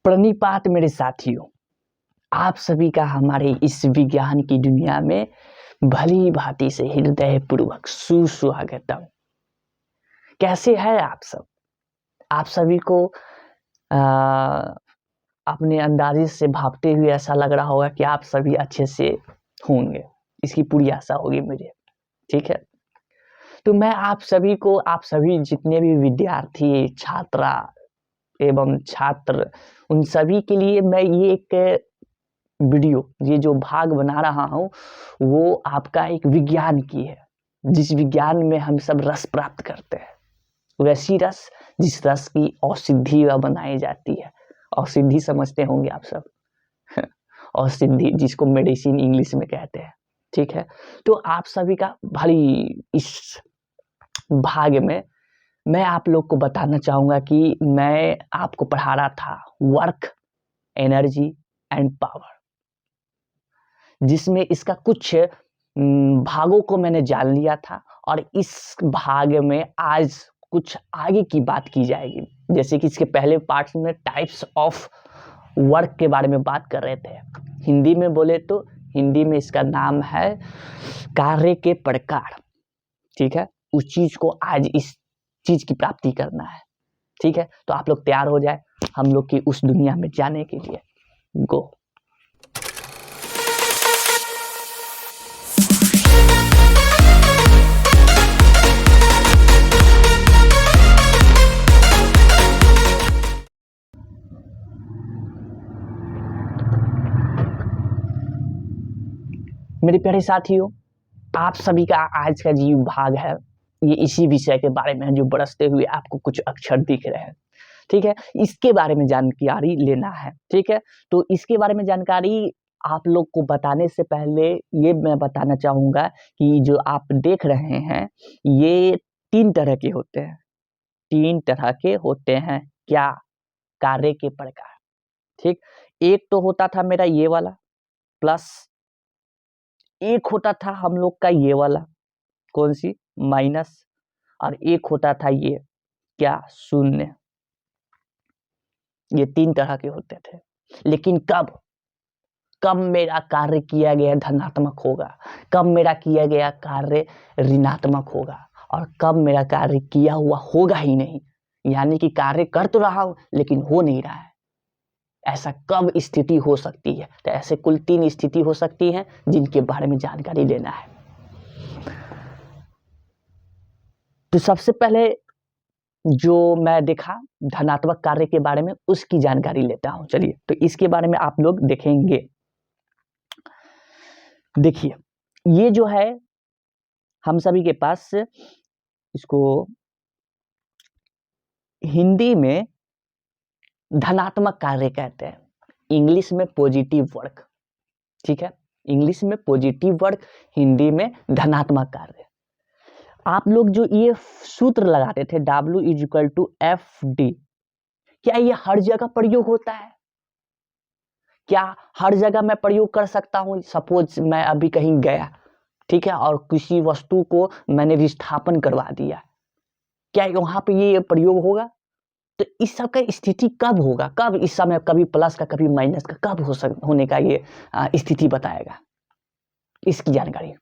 प्रणिपात मेरे साथियों, आप सभी का हमारे इस विज्ञान की दुनिया में भली भांति से हृदय पूर्वक सुस्वागतम। कैसे हैं आप सब? आप सभी को अपने अंदाजे से भापते हुए ऐसा लग रहा होगा कि आप सभी अच्छे से होंगे। इसकी पूरी आशा होगी मुझे। ठीक है, तो मैं आप सभी जितने भी विद्यार्थी, छात्रा एवं छात्र, उन सभी के लिए मैं ये एक वीडियो, ये जो भाग बना रहा हूँ वो आपका एक विज्ञान की है, जिस विज्ञान में हम सब रस प्राप्त करते हैं। वैसी रस जिस रस की औषधि बनाई जाती है। औषधि समझते होंगे आप सब औषधि जिसको मेडिसिन इंग्लिश में कहते हैं। ठीक है, तो आप सभी का भली इस भाग में मैं आप लोग को बताना चाहूंगा कि मैं आपको पढ़ा रहा था वर्क, एनर्जी एंड पावर, जिसमें इसका कुछ भागों को मैंने जान लिया था और इस भाग में आज कुछ आगे की बात की जाएगी। जैसे कि इसके पहले पार्ट्स में टाइप्स ऑफ वर्क के बारे में बात कर रहे थे। हिंदी में बोले तो हिंदी में इसका नाम है कार्य के प्रकार। ठीक है, उस चीज को आज इस चीज की प्राप्ति करना है। ठीक है, तो आप लोग तैयार हो जाए हम लोग की उस दुनिया में जाने के लिए। गो। मेरे प्यारे साथियों, आप सभी का आज का जीव भाग है, ये इसी विषय के बारे में है जो बरसते हुए आपको कुछ अक्षर दिख रहे हैं। ठीक है, इसके बारे में जानकारी लेना है। ठीक है, तो इसके बारे में जानकारी आप लोग को बताने से पहले ये मैं बताना चाहूंगा कि जो आप देख रहे हैं ये 3 तरह के होते हैं। 3 तरह के होते हैं। क्या? कार्य के प्रकार। ठीक, एक तो होता था मेरा ये वाला प्लस, एक होता था हम लोग का ये वाला, कौन सी, माइनस, और एक होता था ये क्या, शून्य। ये 3 तरह के होते थे। लेकिन कब कब मेरा कार्य किया गया धनात्मक होगा, कब मेरा किया गया कार्य ऋणात्मक होगा, और कब मेरा कार्य किया हुआ होगा ही नहीं, यानी कि कार्य कर तो रहा हूं लेकिन हो नहीं रहा है। ऐसा कब स्थिति हो सकती है? तो ऐसे कुल 3 स्थिति हो सकती है जिनके बारे में जानकारी लेना है। तो सबसे पहले जो मैं देखा धनात्मक कार्य के बारे में, उसकी जानकारी लेता हूं। चलिए, तो इसके बारे में आप लोग देखेंगे। देखिए, ये जो है हम सभी के पास, इसको हिंदी में धनात्मक कार्य कहते हैं, इंग्लिश में पॉजिटिव वर्क। ठीक है, इंग्लिश में पॉजिटिव वर्क, हिंदी में धनात्मक कार्य। आप लोग जो ये सूत्र लगाते थे W=FD, क्या ये हर जगह प्रयोग होता है? क्या हर जगह मैं प्रयोग कर सकता हूं? सपोज मैं अभी कहीं गया, ठीक है, और किसी वस्तु को मैंने विस्थापन करवा दिया, क्या वहां पे ये प्रयोग होगा? तो इस सब का स्थिति कब होगा? कब इस समय कभी प्लस का कभी माइनस का कब होने का ये स्थिति बताएगा, इसकी जानकारी।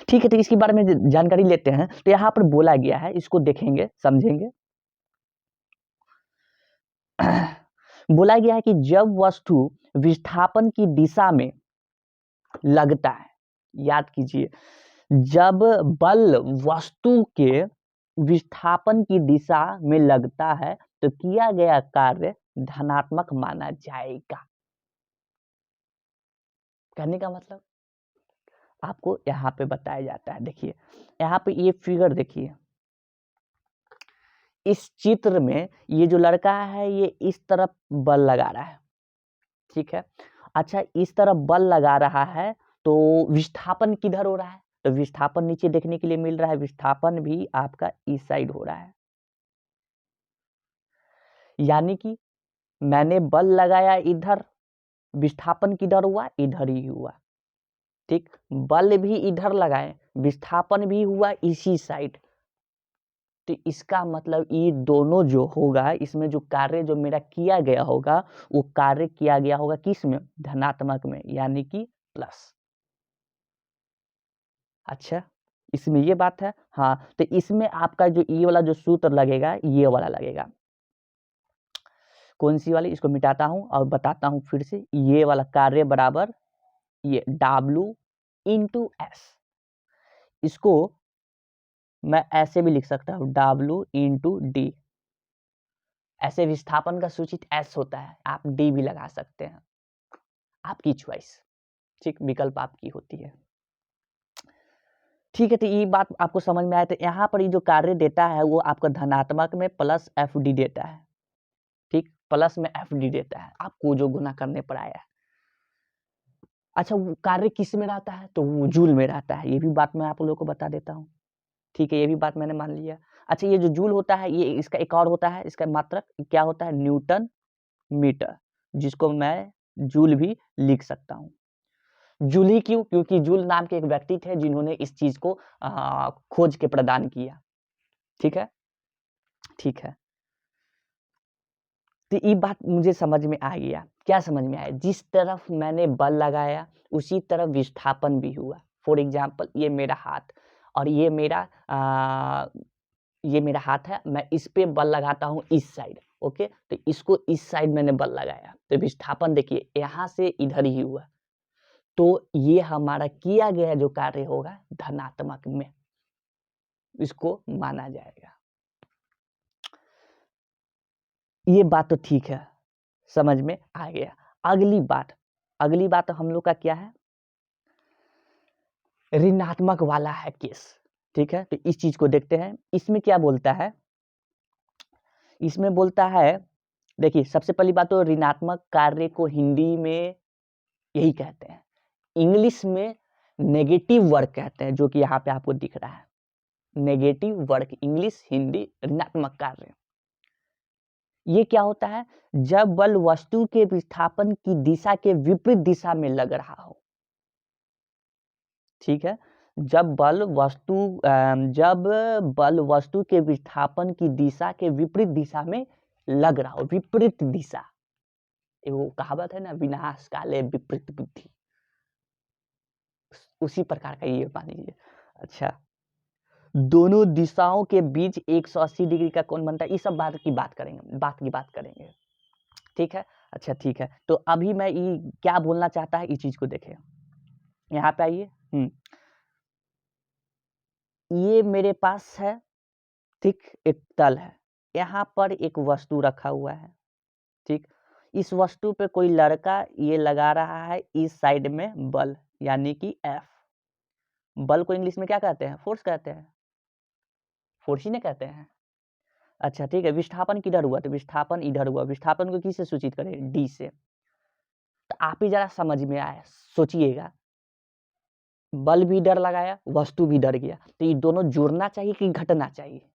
ठीक है, तो इसके बारे में जानकारी लेते हैं। तो यहाँ पर बोला गया है, इसको देखेंगे, समझेंगे। बोला गया है कि जब वस्तु विस्थापन की दिशा में लगता है, याद कीजिए, जब बल वस्तु के विस्थापन की दिशा में लगता है तो किया गया कार्य धनात्मक माना जाएगा। कहने का मतलब आपको यहाँ पे बताया जाता है। देखिए, यहाँ पे ये फिगर देखिए, इस चित्र में ये जो लड़का है ये इस तरफ बल लगा रहा है। ठीक है, अच्छा, इस तरफ बल लगा रहा है तो विस्थापन किधर हो रहा है? तो विस्थापन नीचे देखने के लिए मिल रहा है, विस्थापन भी आपका इस साइड हो रहा है। यानी कि मैंने बल लगाया इधर, विस्थापन किधर हुआ? इधर ही हुआ। ठीक, बल भी इधर लगाए, विस्थापन भी हुआ इसी साइड। तो इसका मतलब ये दोनों जो होगा, इसमें जो कार्य जो मेरा किया गया होगा, वो कार्य किया गया होगा किस में? धनात्मक में, यानी कि प्लस। अच्छा, इसमें ये बात है। हाँ, तो इसमें आपका जो ये वाला जो सूत्र लगेगा, ये वाला लगेगा। कौन सी वाली? इसको मिटाता हूं और बताता हूं फिर से। ये वाला कार्य बराबर ये W इंटू एस। इसको मैं ऐसे भी लिख सकता हूं, W इंटू डी। ऐसे विस्थापन का सूचित एस होता है, आप डी भी लगा सकते हैं, आपकी चॉइस। ठीक, विकल्प आपकी होती है। ठीक है, तो ये बात आपको समझ में आया। तो यहाँ पर ये जो कार्य देता है वो आपका धनात्मक में प्लस एफ डी देता है। ठीक, प्लस में एफ डी देता है, आपको जो गुना करने पर आया है। अच्छा, वो कार्य किस में रहता है? तो वो जूल में रहता है। ये भी बात मैं आप लोगों को बता देता हूँ। ठीक है, ये भी बात मैंने मान लिया। अच्छा, ये जो जूल होता है, ये इसका एक और होता है, इसका मात्रक क्या होता है? न्यूटन मीटर, जिसको मैं जूल भी लिख सकता हूँ। जूल ही क्यों? क्योंकि जूल नाम के एक व्यक्ति थे जिन्होंने इस चीज को खोज के प्रदान किया। ठीक है, ठीक है। तो ये बात मुझे समझ में आ गया। क्या समझ में आया? जिस तरफ मैंने बल लगाया उसी तरफ विस्थापन भी हुआ। फॉर एग्जाम्पल, ये मेरा हाथ और ये मेरा हाथ है, मैं इस पे बल लगाता हूँ इस साइड। ओके, तो इसको इस साइड मैंने बल लगाया, तो विस्थापन देखिए यहाँ से इधर ही हुआ। तो ये हमारा किया गया जो कार्य होगा धनात्मक में, इसको माना जाएगा। ये बात तो ठीक है, समझ में आ गया। अगली बात हम लोग का क्या है? ऋणात्मक वाला है केस। ठीक है, तो इस चीज को देखते हैं। इसमें क्या बोलता है? इसमें बोलता है, देखिए सबसे पहली बात तो ऋणात्मक कार्य को हिंदी में यही कहते हैं, इंग्लिश में नेगेटिव वर्क कहते हैं, जो कि यहाँ पे आपको दिख रहा है। नेगेटिव वर्क, इंग्लिश हिंदी ऋणात्मक कार्य। ये क्या होता है? जब बल वस्तु के विस्थापन की दिशा के विपरीत दिशा में लग रहा हो। ठीक है, जब बल वस्तु के विस्थापन की दिशा के विपरीत दिशा में लग रहा हो। विपरीत दिशा, वो कहावत है ना, विनाश काले विपरीत बुद्धि, उसी प्रकार का ये मान लीजिए। अच्छा, दोनों दिशाओं के बीच 180 डिग्री का कोण बनता है। इस सब बात की बात करेंगे। ठीक है, अच्छा ठीक है। तो अभी मैं ये क्या बोलना चाहता है, इस चीज को देखें। यहाँ पे आइए। ये मेरे पास है, ठीक, एक तल है, यहाँ पर एक वस्तु रखा हुआ है। ठीक, इस वस्तु पे कोई लड़का ये लगा रहा है इस साइड में बल, यानी कि एफ। बल को इंग्लिश में क्या कहते हैं? फोर्स कहते हैं, फोर्स ही नहीं कहते हैं। अच्छा ठीक है, विस्थापन किधर हुआ? तो विस्थापन इधर हुआ। विस्थापन को किससे सूचित करें? डी से। तो आप ही जरा समझ में आए, सोचिएगा, बल भी इधर लगाया, वस्तु भी इधर गया, तो ये दोनों जुड़ना चाहिए कि घटना चाहिए?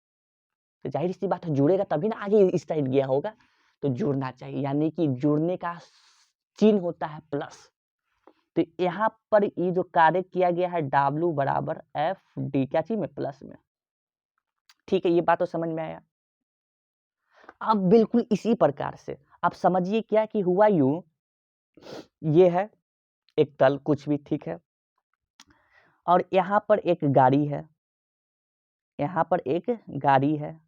तो जाहिर सी बात है, जुड़ेगा तभी ना आगे इस साइड गया होगा। तो जुड़ना चाहिए, यानी कि जुड़ने का चिन्ह होता है प्लस। तो यहाँ पर ये जो कार्य किया गया है W बराबर एफ डी, क्या चीज में? प्लस में। ठीक है, ये बात तो समझ में आया। अब बिल्कुल इसी प्रकार से आप समझिए क्या कि हुआ यूं, ये है एक तल, कुछ भी, ठीक है, और यहाँ पर एक गाड़ी है, यहाँ पर एक गाड़ी है।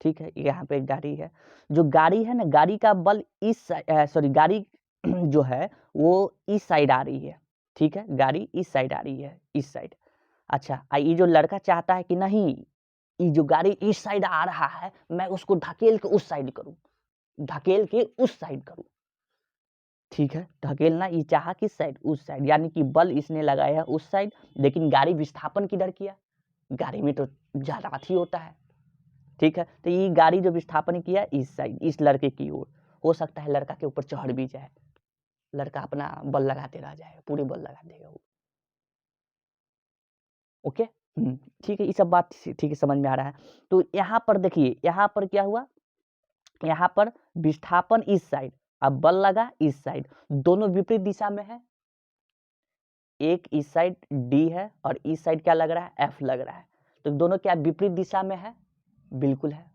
ठीक है, यहाँ पे एक गाड़ी है। जो गाड़ी है ना, गाड़ी का बल इस गाड़ी जो है वो इस साइड आ रही है। ठीक है, गाड़ी इस साइड आ रही है, इस साइड। अच्छा, ये जो लड़का चाहता है कि नहीं, ये जो गाड़ी इस साइड आ रहा है, मैं उसको ढकेल के उस साइड करूं, ढकेल के उस साइड करूं। ठीक है, ढकेलना ये चाहा किस साइड? उस साइड, यानी कि बल इसने लगाया उस साइड, लेकिन गाड़ी विस्थापन किधर किया? गाड़ी में तो ज्यादा अथी होता है। ठीक है, तो ये गाड़ी जो विस्थापन किया इस साइड, इस लड़के की ओर, हो सकता है लड़का के ऊपर चढ़ भी जाए, लड़का अपना बल लगाते रह जाएगा, पूरे बल लगा देगा वो। ओके, ठीक है, ये सब बात ठीक है, समझ में आ रहा है। तो यहाँ पर देखिए, यहाँ पर क्या हुआ? यहाँ पर विस्थापन इस साइड, अब बल लगा इस साइड, दोनों विपरीत दिशा में है। एक इस साइड डी है और इस साइड क्या लग रहा है? एफ लग रहा है। तो दोनों क्या विपरीत दिशा में है? बिल्कुल है।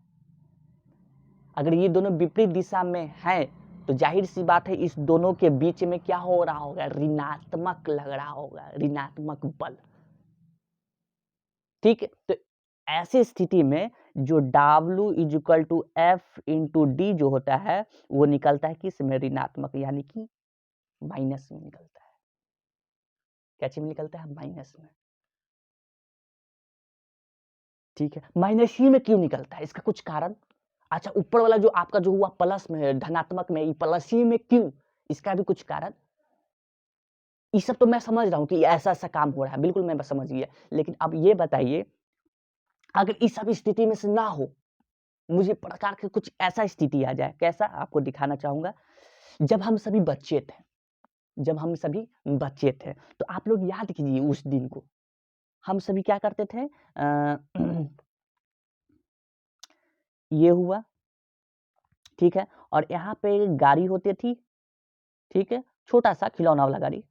अगर ये दोनों विपरीत दिशा में है तो जाहिर सी बात है इस दोनों के बीच में क्या हो रहा होगा? ऋणात्मक लग रहा होगा, ऋणात्मक बल। ठीक है, तो ऐसी स्थिति में जो W equal to F into D जो होता है वो निकलता है किसमें? ऋणात्मक, यानी कि माइनस में निकलता है। क्या चीज में निकलता है? माइनस में। ठीक है, माइनस ही में क्यों निकलता है? इसका कुछ कारण? अच्छा, ऊपर वाला जो आपका जो हुआ प्लस में है, धनात्मक में, ये प्लस ही में क्यों? इसका भी कुछ कारण? ये सब तो मैं समझ रहा हूँ कि ऐसा ऐसा काम हो रहा है, बिल्कुल मैं समझ गया, लेकिन अब ये बताइए अगर इस सब स्थिति में से ना हो, मुझे प्रकार के कुछ ऐसा स्थिति आ जाए, कैसा आपको दिखाना चाहूंगा। जब हम सभी बच्चे थे, जब हम सभी बच्चे थे तो आप लोग याद कीजिए उस दिन को। हम सभी क्या करते थे? ये हुआ, ठीक है, और यहाँ पे गाड़ी होती थी, ठीक है, छोटा सा खिलौना वाला गाड़ी,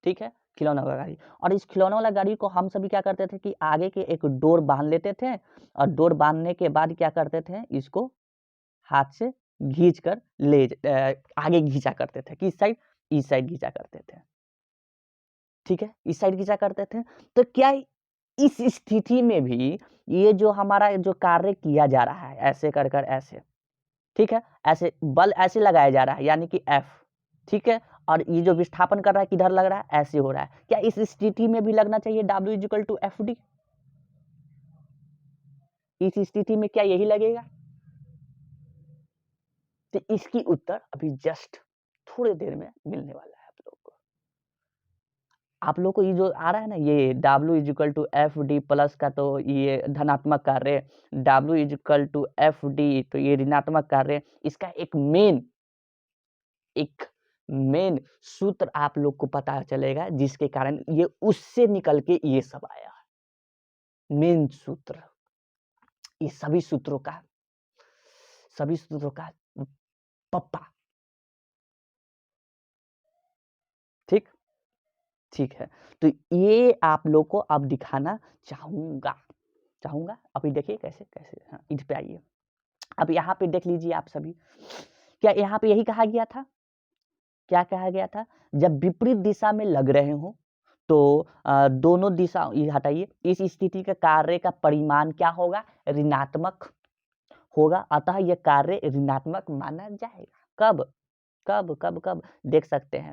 ठीक है, खिलौना वाला गाड़ी। और इस खिलौना वाला गाड़ी को हम सभी क्या करते थे कि आगे के एक डोर बांध लेते थे, और डोर बांधने के बाद क्या करते थे, इसको हाथ से घींच कर आगे घींचा करते थे। किस साइड? इस साइड घींचा करते थे, ठीक है, इस साइड घींचा करते थे। तो क्या इस स्थिति में भी ये जो हमारा जो कार्य किया जा रहा है, ऐसे कर कर ऐसे, ठीक है, ऐसे बल ऐसे लगाया जा रहा है, यानी कि F, ठीक है, और ये जो विस्थापन कर रहा है किधर लग रहा है? ऐसे हो रहा है। क्या इस स्थिति में भी लगना चाहिए W equal to F D? इस स्थिति में क्या यही लगेगा? तो इसकी उत्तर अभी जस्ट थोड़ी देर में मिलने वाला है आप लोग को। आप लोग को ये जो आ रहा है ना, ये W equal to F D plus का तो ये धनात्मक कार्य, W equal to F D तो ये ऋणात्मक कार्य, इसका एक मेन सूत्र आप लोग को पता चलेगा, जिसके कारण ये उससे निकल के ये सब आया है। मेन सूत्र, ये सभी सूत्रों का पप्पा, ठीक, ठीक है। तो ये आप लोग को अब दिखाना चाहूंगा। अभी देखिए कैसे कैसे, हाँ, इस पे आइए। अब यहाँ पे देख लीजिए आप सभी, क्या यहाँ पे यही कहा गया था? क्या कहा गया था? जब विपरीत दिशा में लग रहे हो तो दोनों दिशा, ये हटाइए, इस स्थिति के कार्य का परिमाण क्या होगा? ऋणात्मक होगा, अतः यह कार्य ऋणात्मक माना जाएगा। कब कब कब कब देख सकते हैं,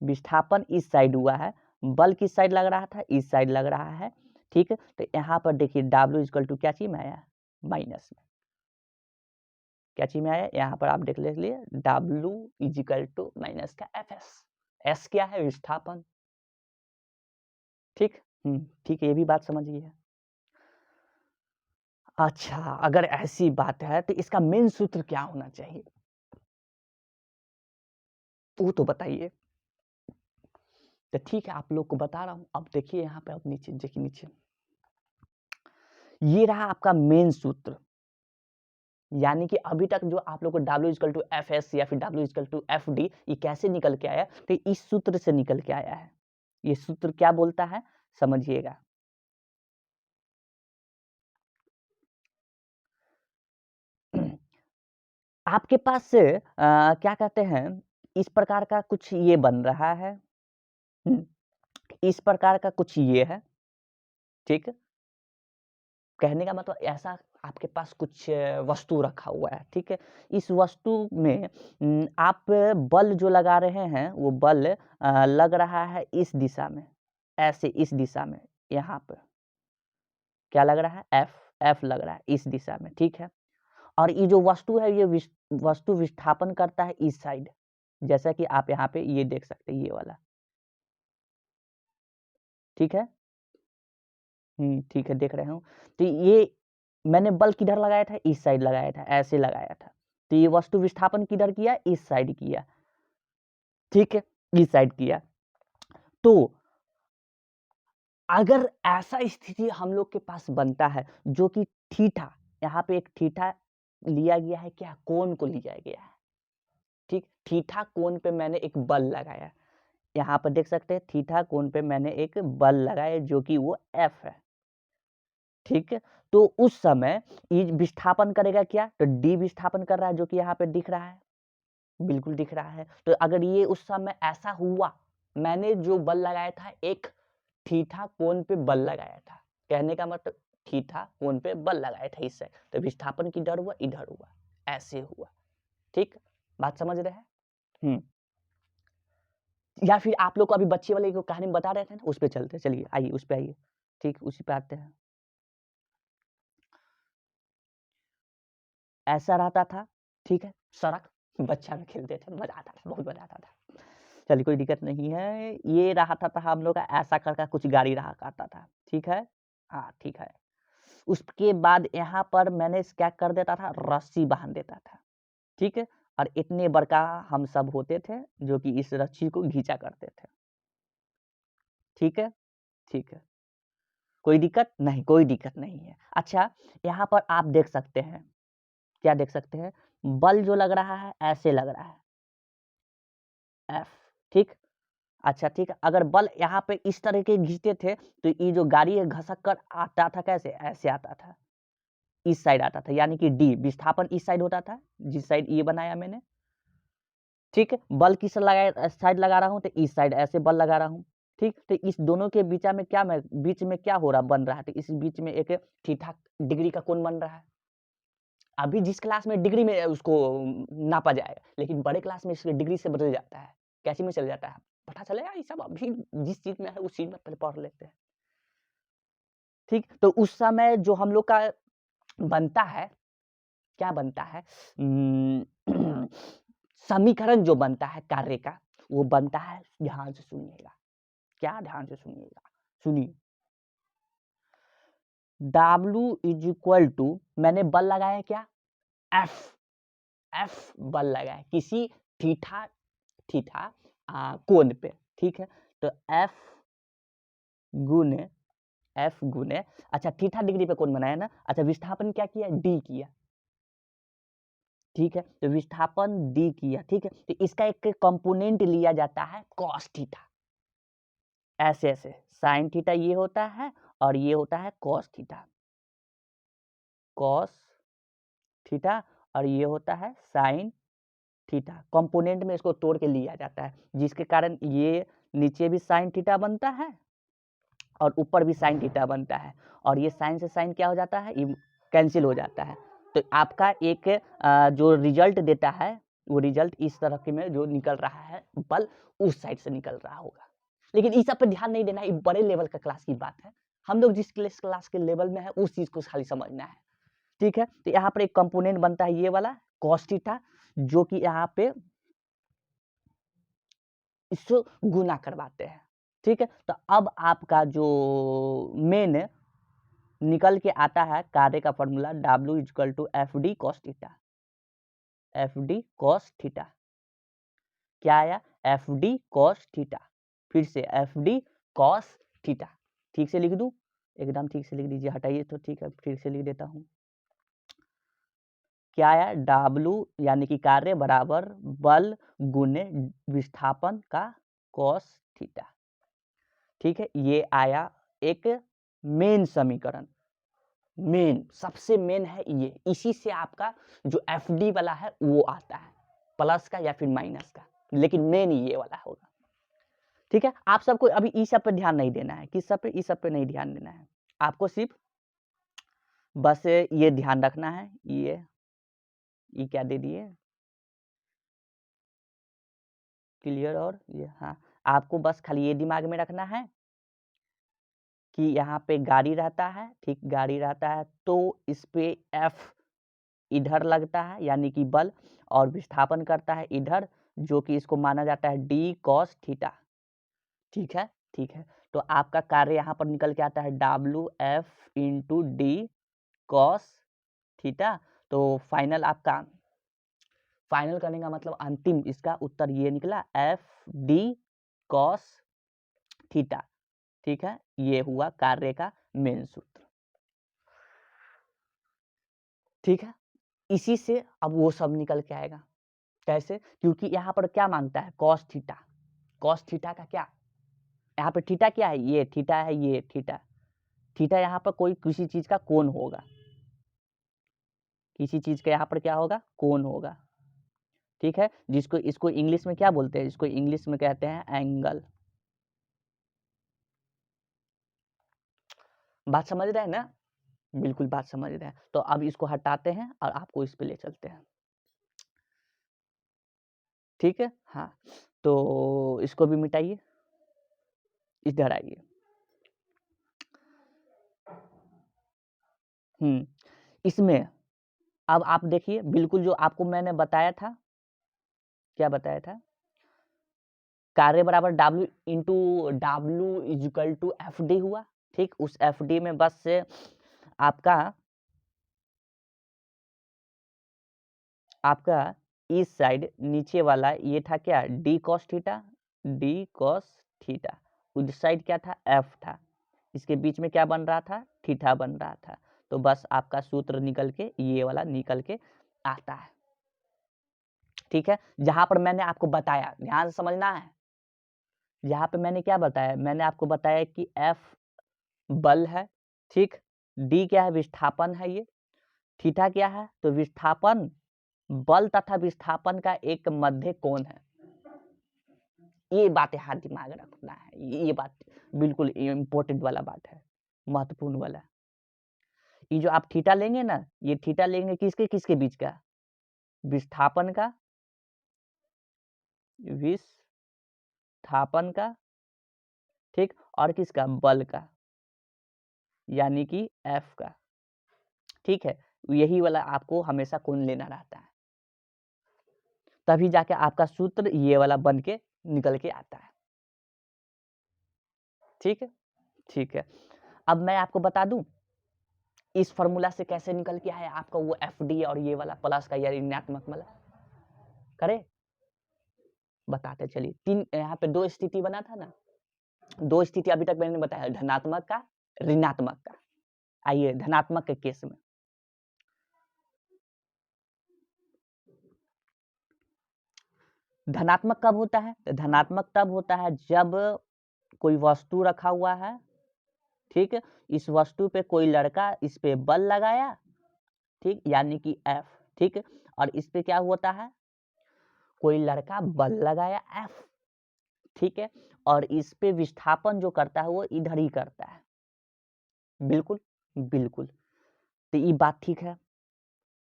विस्थापन इस साइड हुआ है, बल किस साइड लग रहा था? इस साइड लग रहा है, ठीक है। तो यहाँ पर देखिए W इक्वल टू क्या चीज में आया? माइनस में। क्या चीज में आया? यहाँ पर आप देख लिए W इक्वल टू माइनस का FS। S क्या है? विस्थापन, ठीक, ठीक है, ये भी बात समझिए। अच्छा, अगर ऐसी बात है तो इसका मेन सूत्र क्या होना चाहिए, वो तो बताइए। तो ठीक है, आप लोग को बता रहा हूं। अब देखिए यहाँ पे, अब नीचे देखिए, नीचे ये रहा आपका मेन सूत्र, यानी कि अभी तक जो आप लोग को W equal to F S या फिर W equal to F D, ये कैसे निकल के आया? तो इस सूत्र से निकल के आया है। ये सूत्र क्या बोलता है, समझिएगा। आपके पास से क्या कहते हैं, इस प्रकार का कुछ ये बन रहा है, इस प्रकार का कुछ ये है, ठीक है। कहने का मतलब ऐसा आपके पास कुछ वस्तु रखा हुआ है, ठीक है। इस वस्तु में आप बल जो लगा रहे हैं वो बल लग रहा है इस दिशा में, ऐसे इस दिशा में, यहाँ पे क्या लग रहा है? F लग रहा है इस दिशा में, ठीक है। और ये जो वस्तु है, ये वस्तु विस्थापन करता है इस साइड, जैसा कि आप यहाँ पे ये देख सकते हैं, ये वाला, ठीक है। ठीक है, देख रहे हो। तो ये मैंने बल किधर लगाया था? इस साइड लगाया था, ऐसे लगाया था। तो ये वस्तु विस्थापन किधर किया? इस साइड किया, ठीक है, इस साइड किया। तो अगर ऐसा स्थिति हम लोग के पास बनता है, जो कि थीटा, यहाँ पे एक थीटा लिया गया है, क्या कोण को लिया गया है, ठीक, थीटा कोण पे मैंने एक बल लगाया, यहाँ पर देख सकते हैं थीटा कोण पे मैंने एक बल लगाया जो कि वो एफ है, ठीक है। तो उस समय ई विस्थापन करेगा क्या, तो डी विस्थापन कर रहा है जो कि यहाँ पे दिख रहा है, बिल्कुल दिख रहा है। तो अगर ये उस समय ऐसा हुआ, मैंने जो बल लगाया था एक थीटा कोण पे बल लगाया था, कहने का मतलब थीटा कोण पे बल लगाया था इससे, तो विस्थापन किधर हुआ, इधर हुआ, ऐसे हुआ, ठीक, बात समझ रहे हैं। या फिर आप लोग को अभी बच्चे वाले को कहानी बता रहे थे ना, उस पे चलते, चलिए आइए उस पे आइए, ठीक, उसी पे आते हैं। ऐसा रहता था, ठीक है, सड़क, बच्चा में खेलते थे, मजा आता था, बहुत मजा आता था। चलिए कोई दिक्कत नहीं है। ये रहा था हम लोग का ऐसा करके कुछ गाड़ी रहा करता था, ठीक है, हाँ ठीक है। उसके बाद यहाँ पर मैंने क्या कर देता था, रस्सी बांध देता था, ठीक है, और इतने बड़का हम सब होते थे जो कि इस रस्सी को घींचा करते थे, ठीक है, ठीक है, कोई दिक्कत नहीं, कोई दिक्कत नहीं है। अच्छा, यहाँ पर आप देख सकते हैं, क्या देख सकते हैं, बल जो लग रहा है ऐसे लग रहा है, एफ, ठीक, अच्छा ठीक है। अगर बल यहाँ पे इस तरह के घिसते थे तो ये जो गाड़ी है घसक कर आता था, कैसे, ऐसे आता था, इस साइड आता था, यानी कि डी विस्थापन इस साइड होता था, जिस साइड ये बनाया मैंने, ठीक है। बल किस साइड लगा रहा हूँ, तो इस साइड ऐसे बल लगा रहा हूँ, ठीक। तो इस दोनों के बीच में क्या, मैं बीच में क्या हो रहा, बन रहा है, तो इस बीच में एक थीटा डिग्री का कोण बन रहा है। अभी जिस क्लास में डिग्री में उसको नापा जाएगा, लेकिन बड़े क्लास में इसके डिग्री से बदल जाता है, कैसे में चल जाता है, पता चलेगा, ये सब अभी जिस चीज में है उस चीज में पहले पढ़ लेते हैं, ठीक। तो उस समय जो हम लोग का बनता है, क्या बनता है, समीकरण जो बनता है कार्य का, वो बनता है, ध्यान से सुनिएगा, क्या, ध्यान से सुनिएगा, सुनिए, W इज इक्वल टू, मैंने बल लगाया क्या, F, F बल लगाया किसी थीटा, थीटा कोण पे, ठीक है। तो F गुने, F गुने, अच्छा थीटा डिग्री पे कोण बनाया ना, अच्छा विस्थापन क्या किया, D किया, ठीक है। तो विस्थापन D किया, ठीक है। तो इसका एक कंपोनेंट लिया जाता है cos थीटा, ऐसे ऐसे साइन थीटा ये होता है और ये होता है cos थीटा, cos थीटा, और ये होता है साइन थीटा, कंपोनेंट में इसको तोड़ के लिया जाता है, जिसके कारण ये नीचे भी साइन थीटा बनता है और ऊपर भी साइन थीटा बनता है, और ये साइन से साइन क्या हो जाता है, ये कैंसिल हो जाता है। तो आपका एक जो रिजल्ट देता है, वो रिजल्ट इस तरह के में जो निकल रहा है बल, उस साइड से निकल रहा होगा। लेकिन इस सब पे ध्यान नहीं देना है, ये बड़े लेवल का क्लास की बात है, हम लोग जिस क्लास के लेवल में है उस चीज को खाली समझना है, ठीक है। तो यहाँ पर एक कंपोनेंट बनता है ये वाला cos थीटा, जो कि यहाँ पे इसको गुना करवाते हैं, ठीक है। तो अब आपका जो मेन निकल के आता है कार्य का formula, W equal to F D cos theta, F D cos theta, क्या आया, एफ डी कॉस थीटा, फिर से एफ डी कॉस थीटा, ठीक से लिख दूं, एकदम ठीक से लिख दीजिए, हटाइए तो, ठीक है, फिर से लिख देता हूं, क्या आया, W यानी कि कार्य बराबर बल गुने विस्थापन का कॉस थीटा, ठीक है। ये आया एक मेन समीकरण, मेन, सबसे मेन है ये, इसी से आपका जो एफ डी वाला है वो आता है, प्लस का या फिर माइनस का, लेकिन मेन ये वाला होगा, ठीक है। आप सबको अभी इस सब पे ध्यान नहीं देना है, किस सब पे, इस सब पे नहीं ध्यान देना है, आपको सिर्फ बस ये ध्यान रखना है, ये क्या दे दिए, क्लियर, और ये, हाँ, आपको बस खाली ये दिमाग में रखना है कि यहाँ पे गाड़ी रहता है, ठीक, गाड़ी रहता है तो इस पे एफ इधर लगता है यानी कि बल, और विस्थापन करता है इधर, जो कि इसको माना जाता है डी कॉस थीटा, ठीक है, ठीक है। तो आपका कार्य यहाँ पर निकल के आता है W F into D cos theta. तो फाइनल आपका, फाइनल करने का मतलब अंतिम इसका उत्तर ये निकला, एफ डी कॉस थीटा, ठीक है। ये हुआ कार्य का मेन सूत्र, ठीक है। इसी से अब वो सब निकल के आएगा, कैसे, क्योंकि यहाँ पर क्या मांगता है, कॉस थीटा, कॉस थीटा का क्या, यहाँ पे थीटा क्या है, ये थीटा है, ये थीटा, थीटा यहाँ पर कोई किसी चीज का कोण होगा, किसी चीज का यहाँ पर क्या होगा, कोण होगा, ठीक है, जिसको इसको इंग्लिश में क्या बोलते हैं, इसको इंग्लिश में कहते हैं एंगल। बात समझ रहे हैं ना, बिल्कुल बात समझ रहे हैं। तो अब इसको हटाते हैं और आपको इस पे ले चलते हैं, ठीक है। हाँ, तो इसको भी मिटाइए, इधर आइए। इसमें अब आप देखिए, बिल्कुल जो आपको मैंने बताया था, क्या बताया था, कार्य बराबर W into W equal to F D हुआ, ठीक। उस एफ डी में बस से आपका इस साइड नीचे वाला ये था क्या, D cos theta, D cos theta, उस साइड क्या था, एफ था, इसके बीच में क्या बन रहा था, थीटा बन रहा था। तो बस आपका सूत्र निकल के ये वाला निकल के आता है, ठीक है। जहां पर मैंने आपको बताया, ध्यान से समझना है, यहाँ पे मैंने क्या बताया, मैंने आपको बताया कि एफ बल है, ठीक, डी क्या है, विस्थापन है, ये थीटा क्या है, तो विस्थापन, बल तथा विस्थापन का एक मध्य कोण है। ये बात यहाँ दिमाग रखना है, ये बात बिल्कुल इम्पोर्टेंट वाला बात है, महत्वपूर्ण वाला। ये जो आप थीटा लेंगे ना, ये थीटा लेंगे किसके किसके बीच का, विस्थापन का, विस्थापन का, ठीक, और किसका, बल का, यानी कि एफ का, ठीक है। यही वाला आपको हमेशा कोण लेना रहता है, तभी जाके आपका सूत्र ये वाला बन के निकल के आता है, ठीक है, ठीक है। अब मैं आपको बता दूं इस फॉर्मूला से कैसे निकल के आया आपका वो एफ डी और ये वाला प्लस का या ऋणात्मक वाला, करे बताते चलिए। तीन यहाँ पे दो स्थिति बना था ना, दो स्थिति अभी तक मैंने बताया, धनात्मक का, ऋणात्मक का। आइए धनात्मक के केस में, धनात्मक कब होता है, तो धनात्मक तब होता है जब कोई वस्तु रखा हुआ है, ठीक, इस वस्तु पे कोई लड़का इस पे बल लगाया, ठीक, यानी कि एफ, ठीक, और इस पे क्या होता है, कोई लड़का बल लगाया एफ, ठीक है, और इस पे विस्थापन जो करता है वो इधर ही करता है, बिल्कुल बिल्कुल। तो ये बात ठीक है।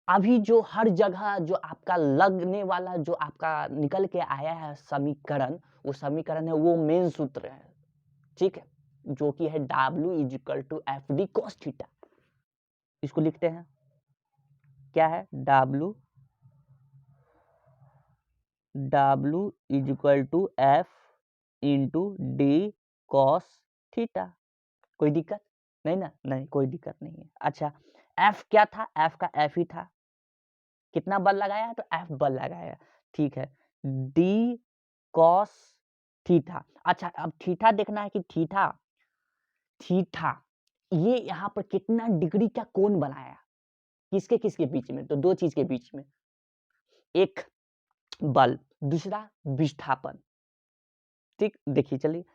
अभी जो हर जगह जो आपका लगने वाला जो आपका निकल के आया है समीकरण, वो समीकरण है, वो मेन सूत्र है, ठीक है, जो कि है W equal to F D cos theta. इसको लिखते हैं, क्या है, W equal to F into D cos theta. कोई दिक्कत नहीं ना, नहीं कोई दिक्कत नहीं है। अच्छा, एफ क्या था, एफ का एफ ही था, कितना बल लगाया, तो एफ बल लगाया, ठीक है, डी कॉस थीटा। अच्छा, अब थीटा देखना है कि थीटा, थीटा ये यहाँ पर कितना डिग्री का कोण बनाया, किसके किसके बीच में, तो दो चीज के बीच में, एक बल, दूसरा विस्थापन, ठीक। देखिए चलिए,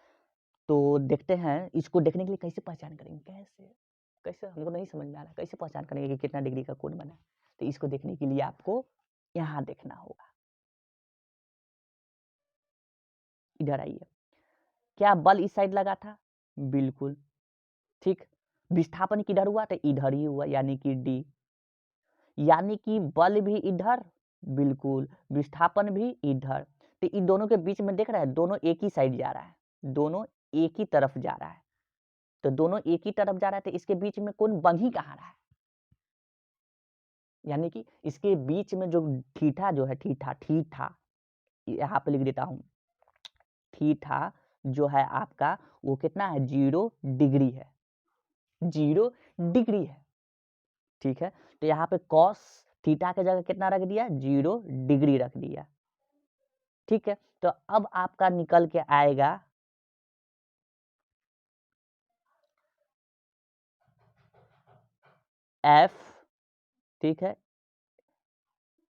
तो देखते हैं, इसको देखने के लिए कैसे पहचान करेंगे, कैसे कैसे हमको नहीं समझ में आ रहा, कैसे पहचान करेंगे कि कितना डिग्री का कोण बना है। तो इसको देखने के लिए आपको यहाँ देखना होगा, इधर आइए, क्या बल इस साइड लगा था, बिल्कुल, ठीक, विस्थापन किधर हुआ, तो इधर ही हुआ, यानी कि डी, यानी कि बल भी इधर, बिल्कुल, विस्थापन भी इधर। तो इन दोनों के बीच में देख रहा है, दोनों एक ही साइड जा रहा है, दोनों एक ही तरफ जा रहा है, तो दोनों एक ही तरफ जा रहा है, तो इसके बीच में कोण बन ही कहाँ रहा है, यानी कि इसके बीच में जो थीटा जो है, थीटा थीटा यहाँ पे लिख देता हूँ, थीटा जो है आपका वो कितना है, 0 डिग्री है, 0 डिग्री है, ठीक है। तो यहाँ पे कॉस थीटा के जगह कितना रख दिया, 0 डिग्री रख दिया, ठीक है। तो अब आपका निकल के आएगा एफ, ठीक है,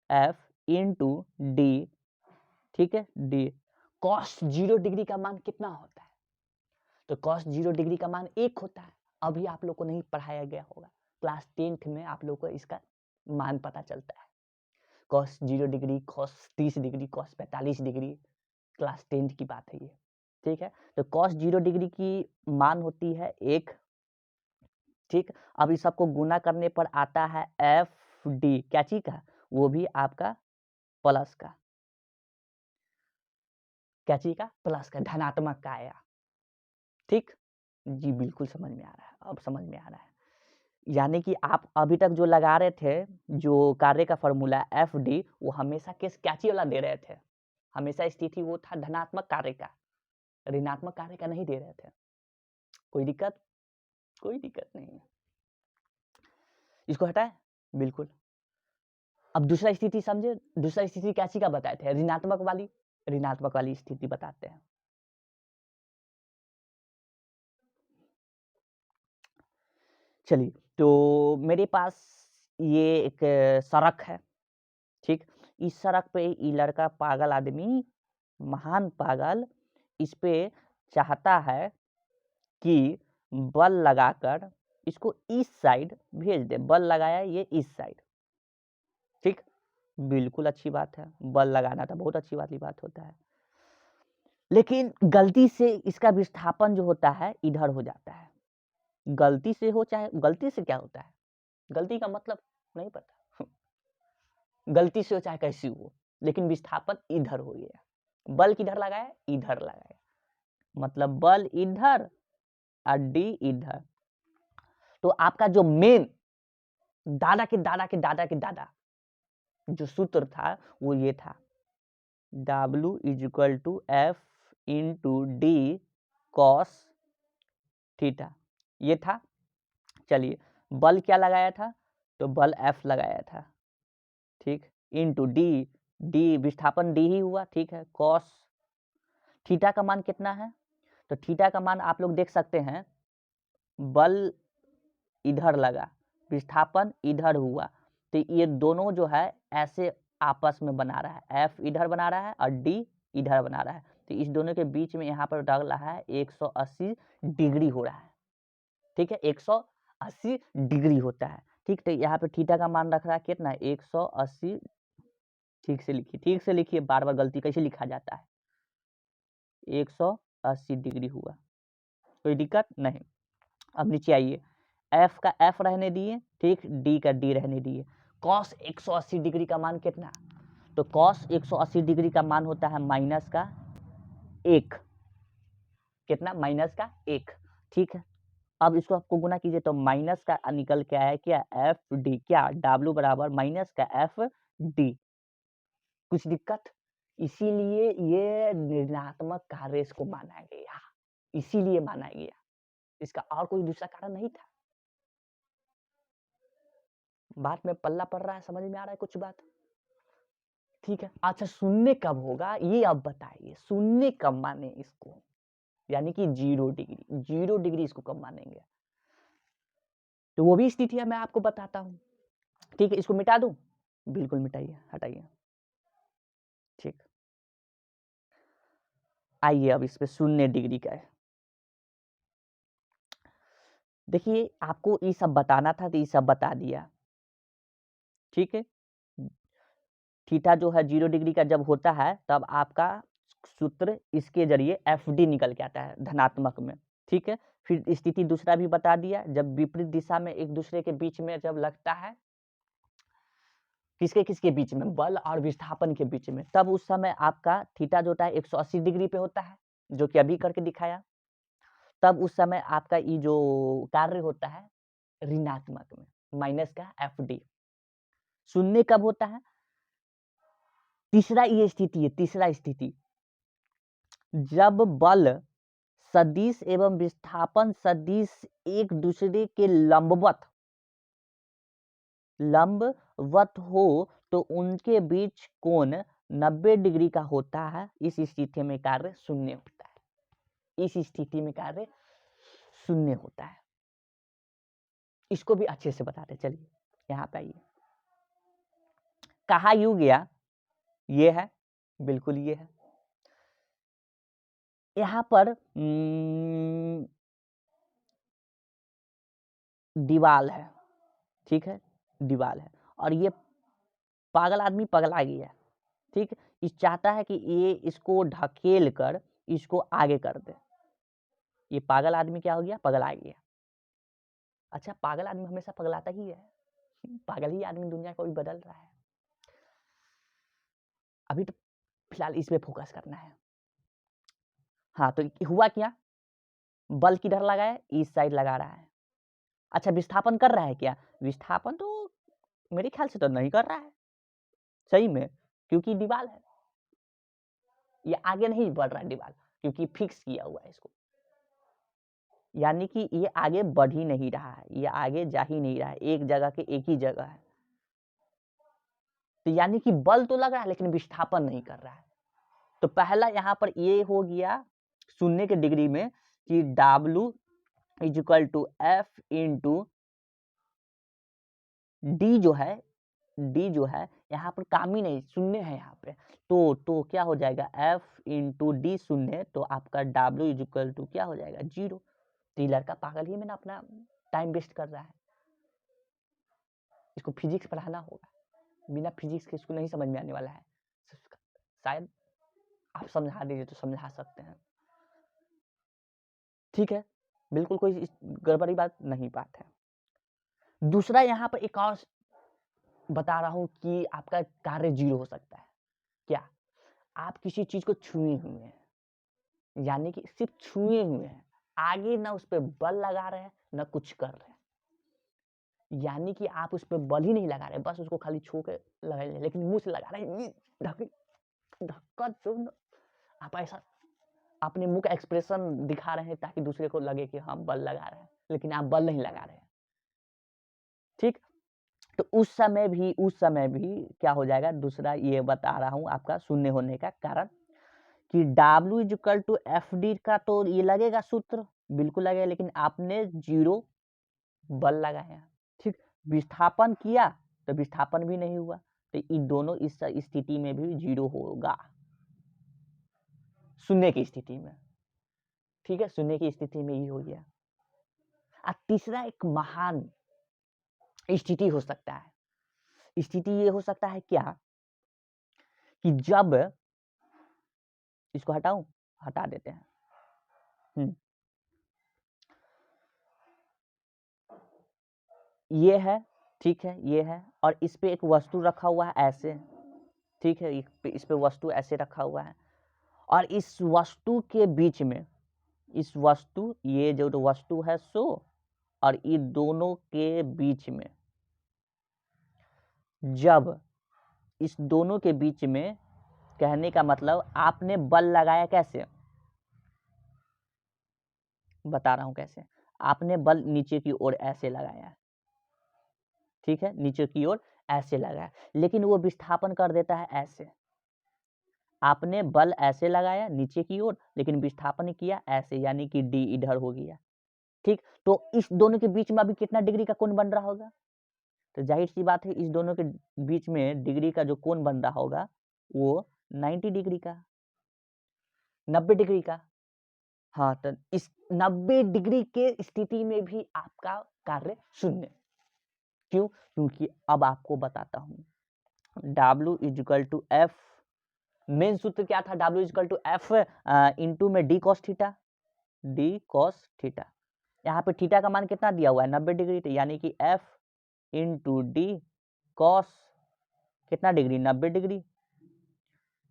एफ इंटू डी, ठीक है, डी cos 0 डिग्री का मान कितना होता है? तो cos 0 डिग्री का मान 1 होता है। अभी आप लोग को नहीं पढ़ाया गया होगा, क्लास 10th में आप लोग को इसका मान पता चलता है। cos 0 degree, cos 30 degree, cos 45 degree, class 10th की बात है ये, ठीक है। तो cos 0 डिग्री की मान होती है 1, ठीक। अब इस सबको गुना करने पर आता है एफ डी, क्या चीज का? वो भी आपका प्लस का, क्या चीज का? प्लस का, धनात्मक का आया, ठीक। जी बिल्कुल समझ में आ रहा है, अब समझ में आ रहा है। यानी कि आप अभी तक जो लगा रहे थे, जो कार्य का फॉर्मूला एफ डी, वो हमेशा किस क्या चीज वाला दे रहे थे? हमेशा स्थिति वो था धनात्मक कार्य का, ऋणात्मक कार्य का नहीं दे रहे थे। कोई दिक्कत? कोई दिक्कत नहीं है, इसको हटाए, बिल्कुल। अब दूसरा स्थिति समझे, दूसरा स्थिति कैसी का बताए थे? ऋणात्मक वाली स्थिति बताते हैं। चलिए, तो मेरे पास ये एक सड़क है, ठीक। इस सड़क पे ये लड़का पागल आदमी, महान पागल, इस पे चाहता है कि बल लगाकर इसको इस साइड भेज दे। बल लगाया ये इस साइड, ठीक। बिल्कुल अच्छी बात है, बल लगाना तो बहुत अच्छी वाली बात होता है, लेकिन गलती से इसका विस्थापन जो होता है इधर हो जाता है। गलती से हो चाहे गलती से क्या होता है, गलती का मतलब नहीं पता गलती से हो चाहे कैसी हो, लेकिन विस्थापन इधर हो गया। बल किधर लगाया? इधर लगाया, मतलब बल इधर और डी इधर। तो आपका जो मेन दादा के दादा के दादा के दादा जो सूत्र था वो ये था, W equal to F into D cos theta, ये था। चलिए, बल क्या लगाया था? तो बल F लगाया था, ठीक। इंटू डी, डी विस्थापन डी ही हुआ, ठीक है। कॉस थीटा का मान कितना है? तो थीटा का मान आप लोग देख सकते हैं, बल इधर लगा, विस्थापन इधर हुआ, तो ये दोनों जो है ऐसे आपस में बना रहा है, F इधर बना रहा है और D इधर बना रहा है, तो इस दोनों के बीच में यहाँ पर डग रहा है 180 डिग्री हो रहा है, ठीक है। 180 डिग्री होता है, ठीक। तो यहाँ पे थीटा का मान रख रहा है कितना? 180, ठीक से लिखिए, ठीक से लिखिए, बार बार गलती कैसे लिखा जाता है। 180 डिग्री हुआ, कोई दिक्कत नहीं। अब नीचे आइए, एफ का एफ रहने दिए, ठीक, डी का डी रहने दिए। कॉस 180 डिग्री का मान कितना? तो कॉस 180 डिग्री का मान होता है माइनस का 1, कितना? माइनस का 1, ठीक है। अब इसको आपको गुना कीजिए तो माइनस का निकल के आया क्या? एफ डी, क्या? डब्ल्यू बराबर माइनस का एफ डी। कुछ दिक्कत? इसीलिए ये ऋणात्मक कार्य इसको माना गया, इसीलिए माना गया, इसका और कोई दूसरा कारण नहीं था। बात में पल्ला पड़ रहा है, समझ में आ रहा है कुछ बात? ठीक है। अच्छा, शून्य कब होगा ये अब बताइए, शून्य कब माने इसको? यानी कि 0 डिग्री, 0 डिग्री इसको कब मानेंगे? तो वो भी स्थिति है, मैं आपको बताता हूं, ठीक है। इसको मिटा दूं? बिल्कुल मिटाइए, हटाइए, ठीक। आइए अब इस पे 0 डिग्री का है। देखिए, आपको ये सब बताना था तो ये सब बता दिया, ठीक है। थीटा जो है 0 डिग्री का जब होता है तब आपका सूत्र इसके जरिए एफ डी निकल के आता है धनात्मक में, ठीक है। फिर स्थिति दूसरा भी बता दिया, जब विपरीत दिशा में एक दूसरे के बीच में जब लगता है, किसके किसके बीच में? बल और विस्थापन के बीच में, तब उस समय आपका थीटा जो होता है 180 डिग्री पे होता है, जो कि अभी करके दिखाया। तब उस समय आपका ये जो कार्य होता है ऋणात्मक में, माइनस का एफ डी। शून्य कब होता है? तीसरा ये स्थिति है, तीसरा स्थिति, जब बल सदिश एवं विस्थापन सदिश एक दूसरे के लंबवत हो तो उनके बीच कोण 90 डिग्री का होता है। इस स्थिति में कार्य शून्य होता है, इस स्थिति में कार्य शून्य होता है। इसको भी अच्छे से बताते, चलिए यहाँ पे आइए। कहा यू गया, ये है, बिल्कुल ये है, यहाँ पर दीवाल है, ठीक है, दीवाल है, और ये पागल आदमी पगला गया, ठीक, इस चाहता है कि ये इसको ढकेल कर इसको आगे कर दे। ये पागल आदमी क्या हो गया, पगला गया। अच्छा, पागल आदमी हमेशा पगलाता ही है, पागल ही आदमी दुनिया को भी बदल रहा है। अभी तो फिलहाल इस पे फोकस करना है। हाँ, तो हुआ क्या, बल किधर लगाया, इस साइड लगा रहा है। अच्छा, विस्थापन कर रहा है क्या, विस्थापन तो मेरे ख्याल से तो नहीं कर रहा है सही में, क्योंकि दीवार है, ये आगे नहीं बढ़ रहा है दीवार, क्योंकि फिक्स किया हुआ है इसको, यानी कि ये आगे बढ़ ही नहीं रहा है, ये आगे जा ही नहीं रहा है, एक जगह के एक ही जगह है। तो यानी कि बल तो लग रहा है लेकिन विस्थापन नहीं कर रहा है। तो पहला यहाँ पर ये हो गया शून्य के डिग्री में कि W is equal to F into D जो है यहाँ पर काम ही नहीं, शून्य है यहाँ पे, तो क्या हो जाएगा, F इंटू डी शून्य, तो आपका W इज इक्वल टू क्या हो जाएगा, 0। तो ये लड़का पागल ही में ना अपना टाइम वेस्ट कर रहा है, इसको फिजिक्स पढ़ाना होगा, बिना फिजिक्स के इसको नहीं समझ में आने वाला है, शायद आप समझा दीजिए तो समझा सकते हैं, ठीक है, बिल्कुल कोई गड़बड़ी बात नहीं बात है। दूसरा यहाँ पर एक और बता रहा हूं कि आपका कार्य 0 हो सकता है। क्या, आप किसी चीज को छुए हुए हैं, यानी कि सिर्फ छुए हुए हैं, आगे ना उस पर बल लगा रहे हैं ना कुछ कर रहे हैं, यानी कि आप उस पर बल ही नहीं लगा रहे, बस उसको खाली छू के लगा रहे, लेकिन मुंह से लगा रहे हैं, धक्का आप ऐसा अपने मुंह का एक्सप्रेशन दिखा रहे हैं ताकि दूसरे को लगे कि हम बल लगा रहे हैं, लेकिन आप बल नहीं लगा रहे हैं, ठीक। तो उस समय भी क्या हो जाएगा, दूसरा ये बता रहा हूं आपका शून्य होने का कारण कि W is equal to F D का तो ये लगेगा सूत्र, बिल्कुल लगेगा, लेकिन आपने 0 बल लगाया, ठीक, विस्थापन किया तो विस्थापन भी नहीं हुआ, तो इन दोनों इस स्थिति में भी 0 होगा, शून्य की स्थिति में, ठीक है, शून्य की स्थिति में ये हो गया। अब तीसरा एक महान स्थिति हो सकता है, स्थिति ये हो सकता है क्या कि जब इसको हटाऊं, हटा देते हैं, ये है, ठीक है, ये है, और इस पे एक वस्तु रखा हुआ है ऐसे, ठीक है, इस पे वस्तु ऐसे रखा हुआ है, और इस वस्तु के बीच में, इस वस्तु, ये जो वस्तु है सो, और ये दोनों के बीच में, जब इस दोनों के बीच में, कहने का मतलब आपने बल लगाया कैसे, बता रहा हूं कैसे, आपने बल नीचे की ओर ऐसे लगाया, ठीक है, नीचे की ओर ऐसे लगाया, लेकिन वो विस्थापन कर देता है ऐसे, आपने बल ऐसे लगाया नीचे की ओर, लेकिन विस्थापन किया ऐसे, यानी कि डी इधर हो गया, ठीक। तो इस दोनों के बीच में अभी कितना डिग्री का कोण बन रहा होगा, तो जाहिर सी बात है इस दोनों के बीच में डिग्री का जो कोण बन रहा होगा वो 90 डिग्री का, 90 डिग्री का। हाँ, तो इस 90 डिग्री के स्थिति में भी आपका कार्य शून्य, क्यों, क्योंकि अब आपको बताता हूं, W is equal to F, main सूत्र क्या था, W is equal to F into में D cos theta, D cos theta, यहाँ पे थीटा का मान कितना दिया हुआ है, 90 डिग्री, यानी कि एफ इंटू डी कॉस कितना डिग्री, 90 डिग्री,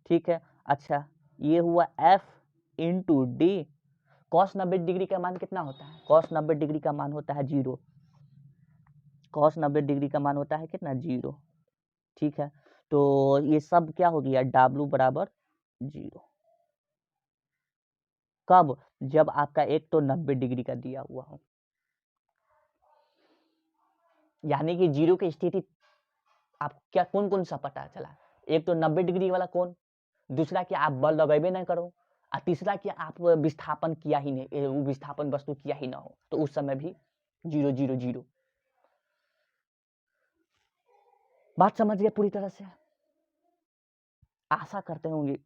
ठीक है। अच्छा, ये हुआ F into D cos 90 degree का मान कितना होता है, कॉस 90 डिग्री का मान होता है 0, कॉस 90 डिग्री का मान होता है कितना, 0, ठीक है। तो ये सब क्या हो गया, W बराबर 0, कब, जब आपका एक तो 90 डिग्री का दिया हुआ हो, यानी कि 0 की स्थिति आप क्या कौन कौन सा पता चला, एक तो 90 डिग्री वाला कोण, दूसरा कि आप बल लगेबे ना करो, और तीसरा कि आप विस्थापन किया ही नहीं, विस्थापन वस्तु किया ही ना हो, तो उस समय भी 0 0 0। बात समझ गए पूरी तरह से, आशा करते होंगे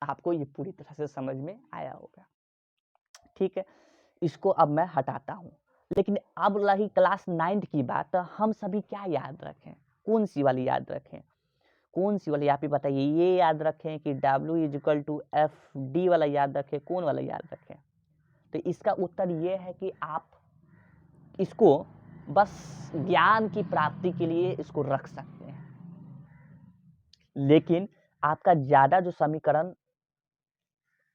आपको ये पूरी तरह से समझ में आया होगा। ठीक है, इसको अब मैं हटाता हूँ। लेकिन अब रही क्लास 9th की बात, तो हम सभी क्या याद रखें? कौन सी वाली याद रखें? कौन सी वाली आप ही बताइए? ये याद रखें कि W=FD वाला याद रखें? कौन वाला याद रखें? तो इसका उत्तर ये है कि आप इसको बस ज्ञान की प्राप्ति के लिए इसको रख सकते हैं, लेकिन आपका ज़्यादा जो समीकरण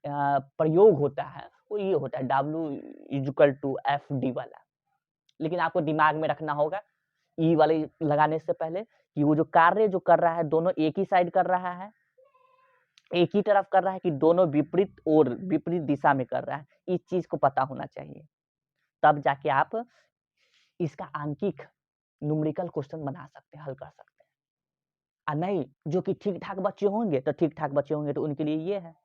प्रयोग होता है वो ये होता है W=FD वाला। लेकिन आपको दिमाग में रखना होगा ई वाले लगाने से पहले कि वो जो कार्य जो कर रहा है दोनों एक ही साइड कर रहा है, एक ही तरफ कर रहा है कि दोनों विपरीत और विपरीत दिशा में कर रहा है। इस चीज को पता होना चाहिए, तब जाके आप इसका आंकिक न्यूमेरिकल क्वेश्चन बना सकते हैं, हल कर सकते हैं। और नहीं, जो कि ठीक ठाक बच्चे होंगे तो ठीक ठाक बच्चे होंगे तो उनके लिए ये है,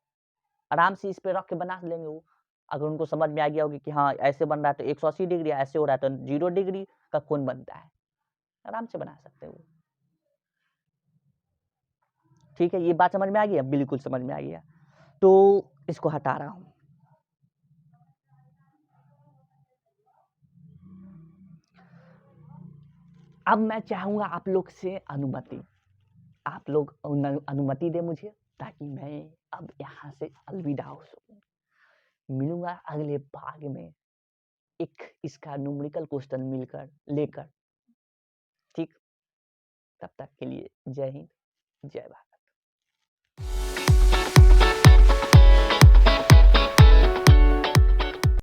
आराम से इस पे रख के बना लेंगे वो। अगर उनको समझ में आ गया होगा कि हाँ ऐसे बन रहा है तो 180 डिग्री, ऐसे हो रहा है तो 0 डिग्री का कोण बनता है, आराम से बना सकते हैं वो। ठीक है, ये बात समझ में आ गई? बिल्कुल समझ में आ गया। तो इसको हटा रहा हूं। अब मैं चाहूंगा आप लोग से अनुमति, आप लोग अनुमति दे मुझे, ताकि मैं अब यहाँ से अलविदा हो सकूं। मिलूंगा अगले भाग में एक इसका न्यूमेरिकल क्वेश्चन मिलकर लेकर। ठीक, तब तक के लिए जय हिंद, जय भारत।